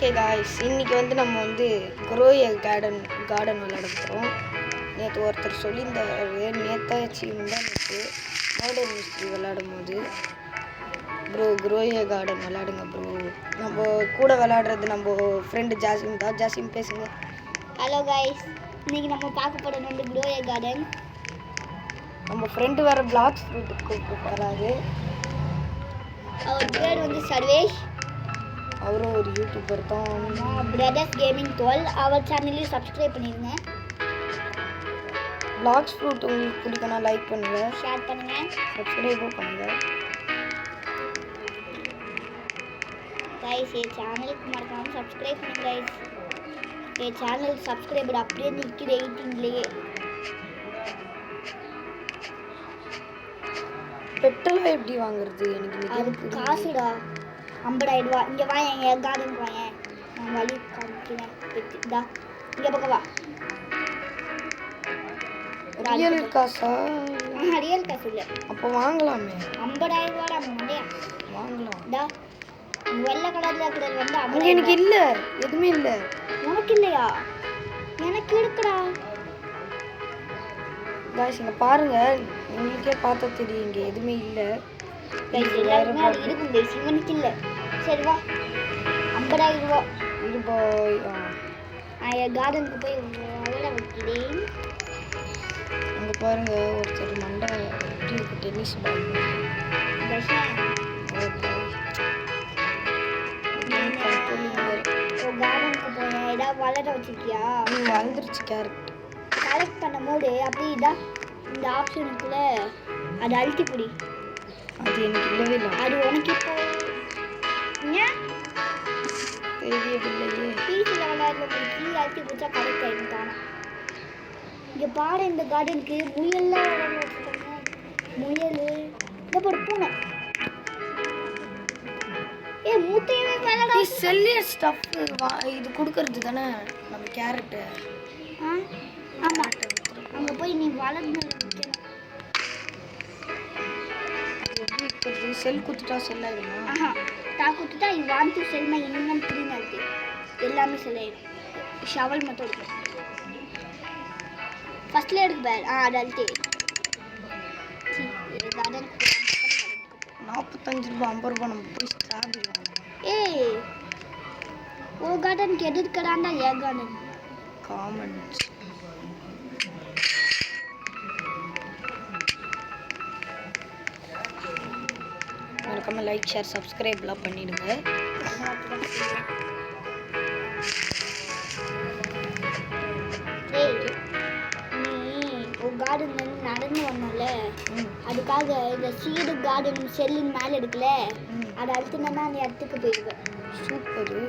Okay guys, இன்றைக்கி வந்து நம்ம வந்து க்ரோய கார்டன் விளையாட போகிறோம். நேற்று ஒருத்தர் சொல்லியிருந்தாரு, நேற்றாச்சு முந்தானேற்று மாடர்ன் மிஸ்ட்ரி விளையாடும் போது ப்ரோ க்ரோய கார்டன் விளையாடுங்க ப்ரோ. நம்ம கூட விளையாடுறது நம்ம ஃப்ரெண்டு ஜாசிம் தான். ஜாசிம் பேசுங்க. ஹலோ காய்ஸ், இன்றைக்கி நம்ம பார்க்க போகிறது வந்து க்ரோய கார்டன். நம்ம ஃப்ரெண்டு வேறு பிளாக்ஸ் வீட்டுக்கு வராது. அவர் பேர் வந்து சர்வேஷ். அவரும் ஒரு யூடியூபர் தான். பிரதர்ஸ் கேமிங் 12 அவர் சேனலையும் சப்ஸ்கிரைப் பண்ணிடுங்க. பிளாக்ஸ் ஃப்ரூட் உங்களுக்கு பிடிக்கும்னா லைக் பண்ணுங்கள், ஷேர் பண்ணுங்கள், சப்ஸ்கிரைபும் பண்ணுங்கள். கைஸ் என் சேனலுக்கு மறக்காமல் சப்ஸ்கிரைப் பண்ணுங்க கைஸ். என் சேனல் சப்ஸ்கிரைபர் அப்படியே நிற்கிது 18லேயே. பெட்டெல்லாம் எப்படி வாங்குறது? எனக்கு அதுக்கு காசுடா 50,000 ரூபா. இங்கே வா, என் கார்டனுக்கு வாங்க, நான் வழி காமிக்கிறேன். இந்தா இங்கே பக்கம் வா. ரியல் காசா? ரியல் காசு இல்லை. அப்போ வாங்கலாமே. 50,000 ரூபாடா மண்டையா. வாங்கலாம். இந்தா வெள்ளை கலரில் இருக்கிறது வந்து அங்கே எனக்கு இல்லை, எதுவுமே இல்லை. உனக்கு இல்லையா? எனக்கு இருக்குடா. காய்ஸ் இங்கே பாருங்கள், உங்களுக்கே பார்த்தா தெரியும் இங்கே எதுவுமே இல்லை. எல்லாருமே அது இருக்கும் கைஸ், இவனுக்கு இல்லை. சரி வா, 50,000 ரூபா. ரூபாய். நான் என் கார்டனுக்கு போய் விளையாட வைக்கிறேன். அங்கே பாருங்க, ஒருத்தர் மண்டை எப்படி இருக்கு, டென்னிஸ் பால். கார்டனுக்கு போய் ஏதாவது வளர வச்சிருக்கியா? வளர்ந்துருச்சு கேரட். கலெக்ட் பண்ணும் போது அப்படி இதான் இந்த ஆப்ஷனுக்குள்ள அது அழுத்தி பிடி. அது எனக்கு இல்லவே இல்லை. அது உனக்கு இப்போ ஏன் தெரியவில்லையே. பீஸில் விளையாடுற கீழே அழுத்தி பிடிச்சா கரெக்ட் ஆகிடும் தானே. இங்கே பாரு, இந்த கார்டனுக்கு முயல்லாம் விளையாட வச்சுருக்காங்க. முயல் இந்த போடு பூனை. ஏ மூட்டையவே விளையாட செல்லியர் ஸ்டஃப் இது கொடுக்கறது தானே நம்ம கேரட்டு. ஆமாம், அங்கே போய் நீ வளர்ந்து எப்படி இருக்கிறது? செல் குத்துட்டா செல் ஆகிடுமா? குத்துட்டா இது வான் டு செல் மை இன்வென்டரின்னு இருக்கு. எல்லாமே செல் ஆகிடும். ஷவல் மட்டும் இருக்கும். ஃபர்ஸ்ட்ல எடுக்க பாரு. அது அழுத்தி 45 ரூபா 50 ரூபா நம்ம போய் ஸ்ட்ராபெரி வாங்கலாம். ஏய் ஓ கார்டனுக்கு எதிர்க்கடாண்டா என் கார்டன். காமெண்ட்ஸ் மறக்காம லைக் ஷேர் சப்ஸ்கிரைப்லாம் பண்ணிடுங்க. கார்டன் வந்து நடந்து வரணும்ல, அதுக்காக இந்த சீடு கார்டன் செல்லின் மேலே எடுக்கல, அதை அழுத்தினா அந்த இடத்துக்கு போயிடுவேன். சூப்பரு.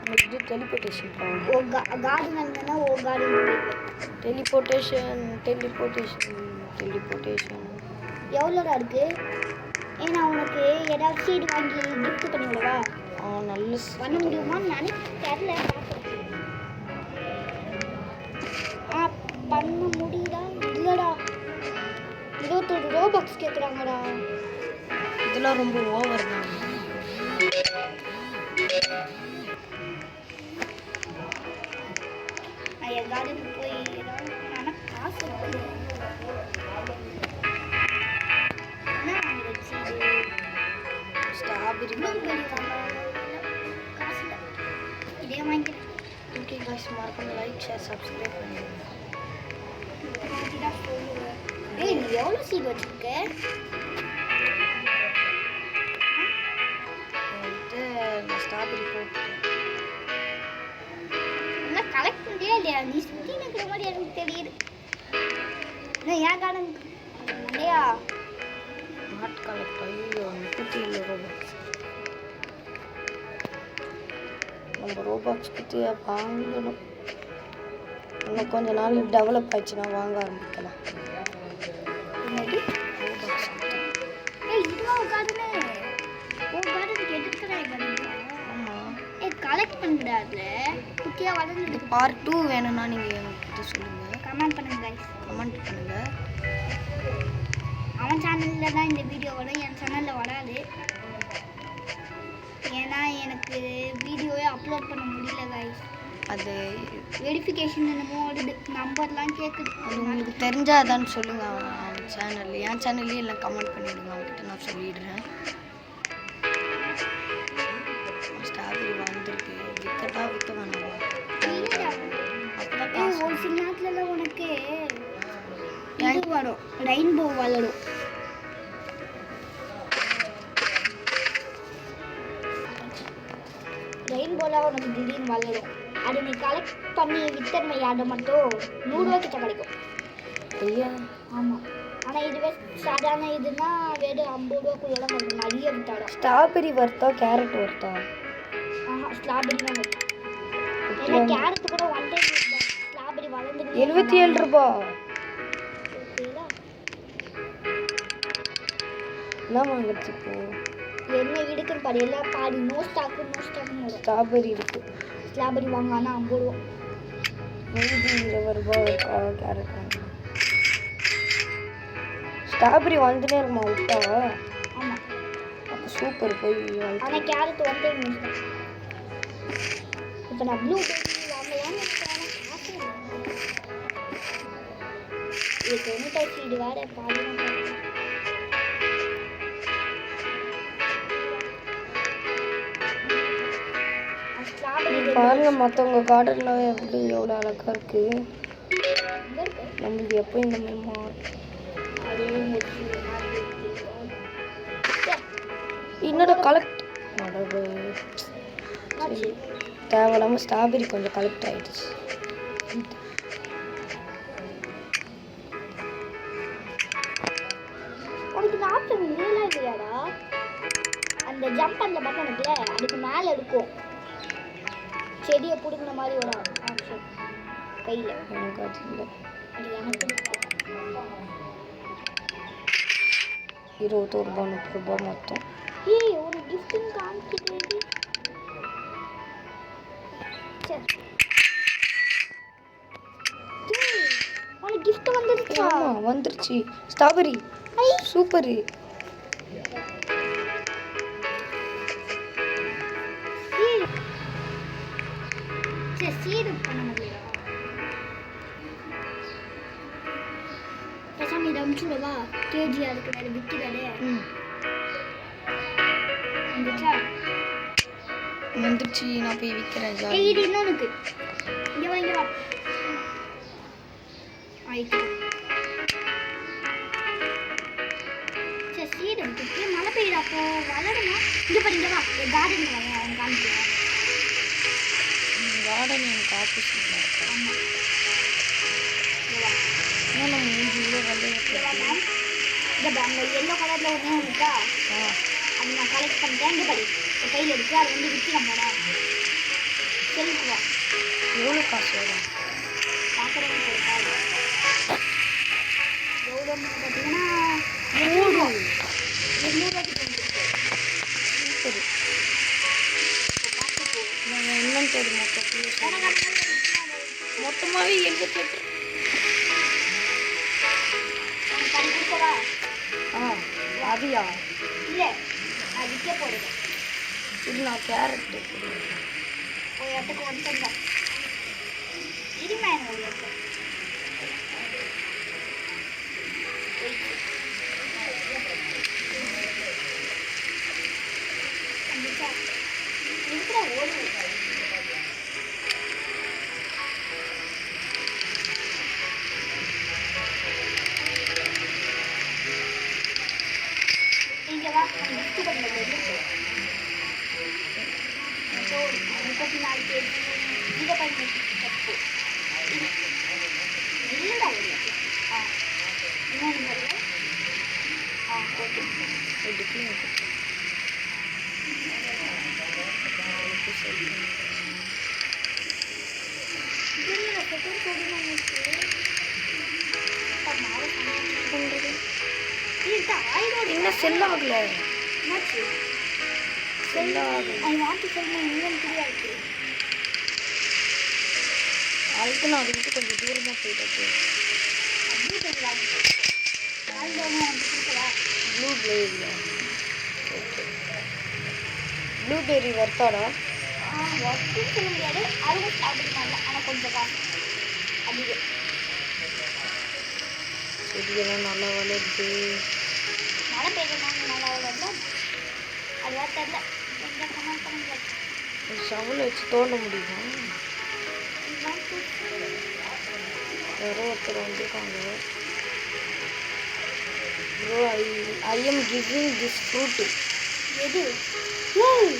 நமக்கு டெலிபோர்டேஷன் பவர். ஓ கார்டன் இருந்தனா ஓ கார்டன் போயிடுவேன். டெலிபோர்டேஷன் எவ்வளோடா இருக்கு? ஏன்னா உனக்கு ஏதாவது சீடு வாங்கி கிஃப்ட் பண்ணி விடவா? நல்ல பண்ண முடியுமான்னு நினைக்க தெரியல. பண்ண முடியுதா? இல்லடா, 21 ரோபாக்ஸ் கேட்குறாங்கடா. இதெல்லாம் ரொம்ப ஓவர் தான். நான் என் கார்டனுக்கு போய் ஏதாவது ஆனால் காசு இருக்கு. என்ன வாங்கிடுச்சு? ஸ்ட்ராபெரி காசு இல்லை, இதே வாங்கிக்கிறேன். ஓகே காய்ஸ், மறக்காம லைக் ஷேர் சப்ஸ்கிரைப் பண்ணிடுங்க. ஏய் நீ எவ்வளோ சீட் வச்சிருக்க? நான் ஸ்ட்ராபெரி போட்டுட்டேன். நல்லா கலெக்ட் பண்ணியா இல்லையா? நீ சுற்றி நிற்கிற மாதிரி எனக்கு தெரியுது. இன்னும் ஏன் கார்டன் இல்லையா? Not collect. ஐயோ 37 ரோபாக்ஸ். நம்ம ரோபாக்ஸ் பற்றி வாங்கணும். இன்னும் கொஞ்ச நாள் டெவலப் ஆயிடுச்சுன்னா வாங்க ஆரம்பிக்கலாம். கலெக்ட் பண்ணுறாரு குட்டியாக வளர்ந்து. பார்ட் 2 வேணும்னா நீங்கள் என்கிட்ட சொல்லுங்கள், கமெண்ட் பண்ணுங்க கைஸ். கமெண்ட் பண்ணுங்கள். அவன் சேனலில் தான் இந்த வீடியோ வரும், என் சேனலில் வராது. ஏன்னா எனக்கு வீடியோவே அப்லோட் பண்ண முடியல guys. அது வெரிஃபிகேஷன் என்னமோ வருது, நம்பர்லாம் கேட்குது. அது உங்களுக்கு தெரிஞ்சாதான்னு சொல்லுங்கள் அவன் சேனல். என் சேனல்லையும் எல்லாம் கமெண்ட் பண்ணிவிடுங்க, அவன்கிட்ட நான் சொல்லிடுறேன். ஸ்ட்ராபெரி வளர்ந்துருக்கு, விற்கட்டா விற்க வேணாமா? அப்பதான் ஒரு சில நேரத்துலலாம் உனக்கு இது வரும், ரெயின்போ வளரும். ரெயின்போலாம் உனக்கு திடீர்னு வளரும். அதை நீ கலெக்ட் பண்ணி வித்தன்மை அதை மட்டும் 100 ரூபா கிட்ட கிடைக்கும். ஐயா ஆமாம், ஆனால் இதுவே சாதாரண இதுனா வெறும் 50 ரூபாக்குள்ளெல்லாம் கொஞ்சம் நிறைய வித்தாடும். ஸ்ட்ராபெரி வறுத்தா கேரட் வறுத்தா? ஆஹா, ஸ்ட்ராபெரி தான் வரும். ஏன்னா கேரட் கூட ஒன் டைம் ஸ்ட்ராபெரி வளர்ந்து 77 ரூபா. என்ன வாங்குறது இப்போ? என்ன இருக்குன்னு பாரு, எல்லாம் பாரு, நோ ஸ்டாக்குன்னு வரும். ஸ்ட்ராபெரி இருக்கு. ஸ்ட்ராபெரி வாங்கினா 50 ரூபா. மீதி 20 ரூபா இருக்கா? கேரட் வாங்க. ஸ்ட்ராபெரி வந்துனே இருக்குமா விட்டா? ஆமாம், அப்போ சூப்பர் போய் ஆனால் கேரட் ஒன் டைம் யூஸ் தான். இப்போ நான் ப்ளூபெர்ரி வாங்கலாம்னு ஆசை இல்லை. இது 90 சீடு வேறு பாருங்க. பாருங்க மற்றவங்க கார்டன்ல எப்படி எவ்வளோ அழகா இருக்கு. நம்மளுக்கு எப்போ இந்த மாதிரி மாறும்? என்னோட கலெக்ட் தேவையில்லாம ஸ்ட்ராபெரி கொஞ்சம் கலெக்ட் ஆயிடுச்சு. உனக்கு இந்த ஆப்ஷன் இதெல்லாம் இல்லையாடா? அந்த ஜம்ப் பண்ணல பட்டன் இருக்குல்ல, அதுக்கு மேலே இருக்கும் செடியை பிடுங்கின மாதிரி ஒரு ஆப்ஷன் கையில். எனக்கு அது இல்லை. அது எனக்கு 21 ரூபா 30 ரூபா மொத்தம். ஏய், ஒரு கிஃப்ட்னு காமிக்குது. சரி, உனக்கு கிஃப்ட் வந்துருச்சா? ஆமாம் வந்துருச்சு. Strawberry super. சரி, சீடு பண்ண முடியல. பேசாம இதை அமுச்சுடவா? கேஜியா இருக்கு, வேறு விற்கிறாரு. வந்துருச்சு, நான் போய் விற்கிறேன். ஏய், இது இன்னொன்னுக்கு. இங்கே வா, இங்கே வா. ஆயிட்டு. சரி, சீடு விட்டுட்டு மழை பெய்யுது, அப்போ வளருமா? இங்கே பாரு, இங்கே வா, கார்டனுக்கு வாங்க, அவங்க காமிக்கிறேன். கார்டன் எனக்கு ஆப்போசிட்ல இருக்கு. ஆமாம், இங்கே வா. ஏன்னா நம்ம மூஞ்சி இவ்வளோ வந்து இங்கே வா மேம். இங்கே அங்கே எல்லோ கலரில் ஒன்றே இருக்கா, அது நான் கலெக்ட் பண்ணிட்டேன். இங்கே பாரு, என் கையில் இருக்குது, அதை வந்து விற்கிறேன் போனேன். செல்லுக்கு வா. எவ்வளோ காசு வரும்? பார்க்குறேன்னு கொடுத்தாரு. எவ்வளோன்னு பார்த்தீங்கன்னா 200 சூப்பர். நாங்கள் இன்வென்டரி மொத்தமாகவே 78. அதியா? இல்லை, நான் விற்க போடுது. இது நான் கேரட்டு ஒரு இடத்துக்கு வந்துட்டேன். இருமா, எனக்கு ஒரு இடத்துல இருக்கிற ஓடு. இங்கே வா, நம்ம கிஃப்ட் பண்ணுறது 34 கேஜி. இதை பண்ணி தப்பு இல்லைடா. இன்னொன்று வரல. ஓகே, இன்னும் செல் ஆகல. என்னாச்சு? செல் ஆகல. I want to sell my inventory ஆயிடுச்சு. அதுக்கு நான் அது விட்டு கொஞ்சம் தூரமாக போயிட்டு அப்படியே போயிடலாம். ப்ளூ ப்ளூ பிளேடில் ப்ளூபெர்ரி வர்த்தாடா? ஒர்க்குன்னு சொல்ல முடியாது, அதுவும் சாப்பிடுவாங்க, ஆனால் கொஞ்சம் காசு அதிகம். செடியெல்லாம் நல்லா வளருது. மழை பெய்யறதுனால நல்லா வளருது, அது வேறு தெரியல, கொஞ்சம் கமெண்ட் பண்ணுங்க. ஒரு ஷவல் வச்சு தோண்ட முடியுமா? யாரோ ஒருத்தர் வந்திருக்காங்க. Bro I am giving this fruit. எது? ஏய்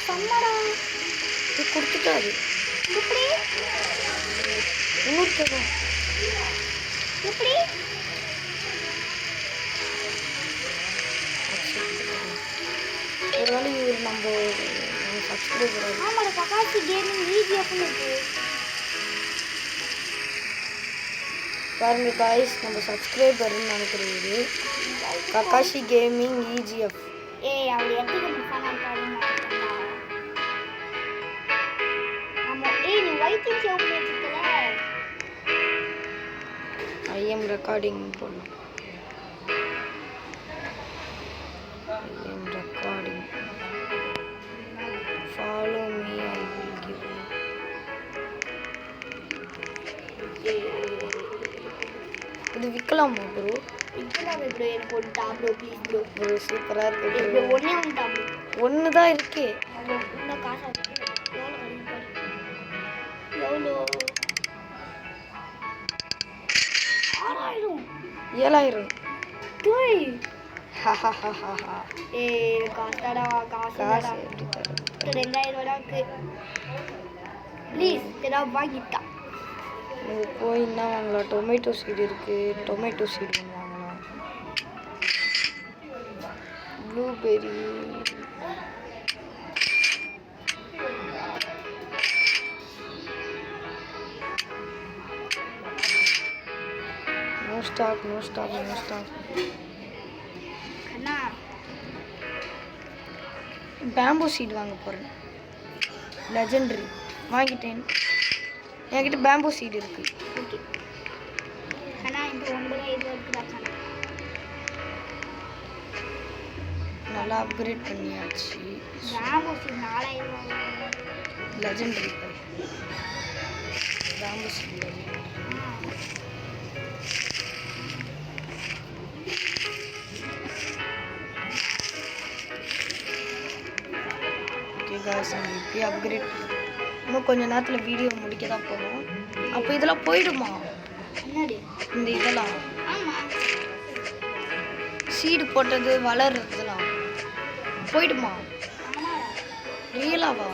சொன்னடா, இது கொடுத்துட்டாரு. எப்படி இன்னொருத்தரும் எப்படி ஒரு வேளை இவர் நம்ம சப்ஸ்கிரைபர். ஆமாடா, கக்காசி கேமிங் ஈஜிஎஃப்னு இருக்கு பாருங்க காய்ஸ், நம்ம சப்ஸ்கிரைபர்னு நினைக்கிறது கக்காஷி கேமிங் இஜிஎஃப். ஏய் அவர் எதுக்கு முக்கான பாருங்க. ஆமா, ஏய் நீ வைத்தியம் சேவ் பண்ணி வச்சிருக்கல. ஐ எம் ரெக்கார்டிங் போடலாம். I am recording. Follow me, I will give. இது விற்கலாமா ப்ரோ? விற்கலாம் ப்ரோ, எனக்கு ஒரு டாப்லோ ப்ளீஸ் ப்ரோ. ப்ரோ சூப்பராக இருக்கு ப்ரோ ப்ரோ. ஒன்றே ஒன்று டாப்லோ. ஒன்று தான் இருக்கே. இன்னும் காசு எவ்வளோ கிடைக்கும்? எவ்வளோ? 6000. 7000. டேய் ஹஹஹஹஹா. ஏய் காசுடா, காசு காசுடா. எப்படி தரும்? 2000 ரூபாய்க்கு ப்ளீஸ் ஏதாவது வாங்கிட்டா. நம்ம போய் என்ன வாங்கலாம்? டொமேட்டோ சீடு இருக்குது, டொமேட்டோ சீடு ஒன்று வாங்கலாம். Blueberry. No stock, no stock, no stock. அண்ணா பேம்போ சீடு வாங்க போகிறேன். லெஜெண்டரி வாங்கிட்டேன். என்கிட்ட பேம்போ சீடு இருக்குது. ஓகே அண்ணா, இந்த 9 இருக்குதா அண்ணா? நல்லா அப்கிரேட் பண்ணியாச்சு. ராமோசி 4000 ரூபாய். Legendary பேம்போ seed. ஓகே காய்ஸ், நம்ம இப்போயே அப்கிரேட். இன்னும் கொஞ்ச நேரத்தில் வீடியோ முடிக்க தான் போகிறோம். அப்போ இதெல்லாம் போயிடுமா? என்னது? இந்த இதெல்லாம் ஆமா, சீடு போட்டது வளர்றதுலாம் போயிடுமா? ஆமாடா. ரியலாவா?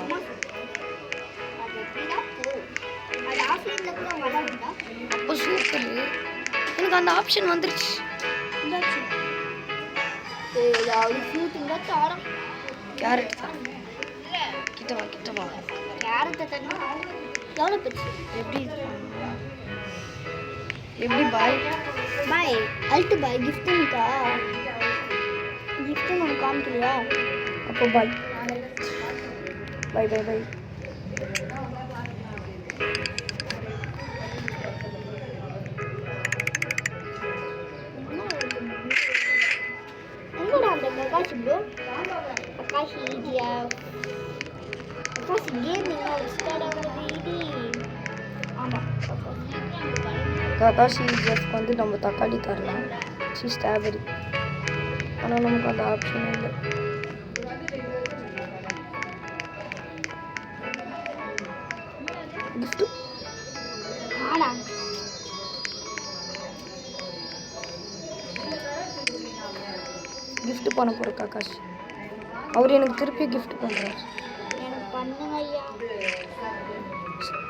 அது எப்படிடா போகும்? அது ஆஃப்லைனில் கூட வராதுடா. அப்போ சூப்பர். எனக்கு அந்த ஆப்ஷன் வந்துருச்சு. இந்தாச்சு. ஏதாவது ஃப்ரூட்டுங்க தாரம். கேரட் தான். கிட்ட வா, கிட்ட வா. கேரட்டை தண்ணா எவ்வளோ பெருசு? எப்படி இது பண்ணணும்? எப்படி பாய்? பாய் அல்ட்டு பாய் கிஃப்ட்டுங்கக்கா. கிஃப்ட்டு உனக்கு காமிக்கலையா? அப்போ பாய் பாய் பாய் பாய். எங்கடா அந்த ககாஷி ப்ரோ? ககாஷி ஈஜியா, ககாஷி கேமிங் ஒரு ஸ்டார்ட் ஆகுது இது. ஆமாம், ககாஷி ஜெஃப்க்கு வந்து நம்ம தக்காளி தரலாம், ஸ்ட்ராபெரி. ஆனால் நமக்கு அந்த ஆப்ஷன் இல்லை. கிஃப்ட்டு ஆனா கிஃப்ட் பண்ண போகிற ககாஷி. அவர் எனக்கு திருப்பி கிஃப்ட் பண்ணுறாரு. எனக்கு பண்ணுங்க ஐயா.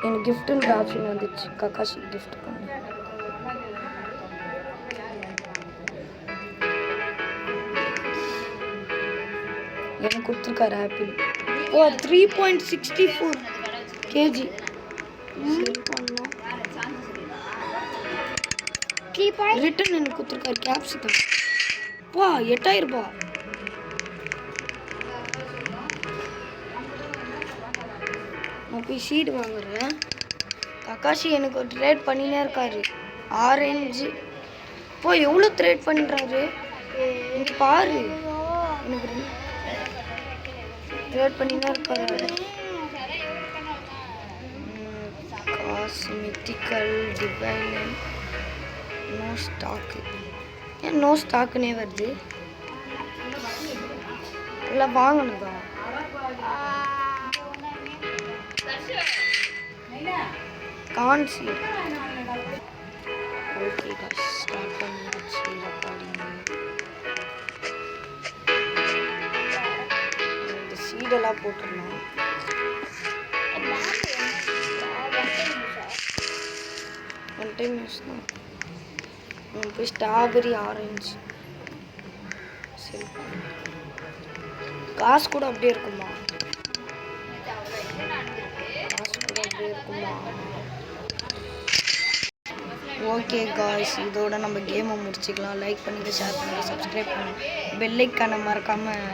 எனக்கு கிஃப்ட்டுன்ற ஆப்ஷன் வந்துச்சு. ககாஷி கிஃப்ட் பண்ணு. எனக்கு கொடுத்துருக்காரு ஆப்பிள். ஓ 3.64 kg. பண்ணலாம். 3 ரிட்டன் எனக்கு கொடுத்துருக்காரு கேப்சிகம். வா 8000 ரூபாய். நான் போய் சீடு வாங்குறேன். ககாஷி எனக்கு ஒரு ட்ரேட் பண்ணினே இருக்காரு. ஆரஞ்சு போ எவ்வளோ ட்ரேட் பண்ணுறாரு இங்கே பாரு. எனக்கு ட்ரேட் பண்ணினா இருப்பாரு. காஸ்மெட்டிக்கல் டிவைன் நோ ஸ்டாக்கு. ஏன் நோ ஸ்டாக்குனே வருது? இல்லை வாங்கணுதா? கான்சி. ஓகே ஸ்டார்ட் பண்ணியாச்சு ரெக்கார்டிங். இந்த சீடெல்லாம் போட்டுருந்தோம். ஒன் டைம் யூஸ் தான். போய் ஸ்ட்ராபெரி ஆரஞ்சு. சரி காசு கூட அப்படியே இருக்குமா? காசு கூட அப்படியே இருக்குமா? ஓகே காய்ஸ், இதோட நம்ம கேமை முடிச்சுக்கலாம். லைக் பண்ணுங்கள், ஷேர் பண்ணுங்கள், சப்ஸ்கிரைப் பண்ணுங்கள், பெல் ஐக்கானை மறக்காமல்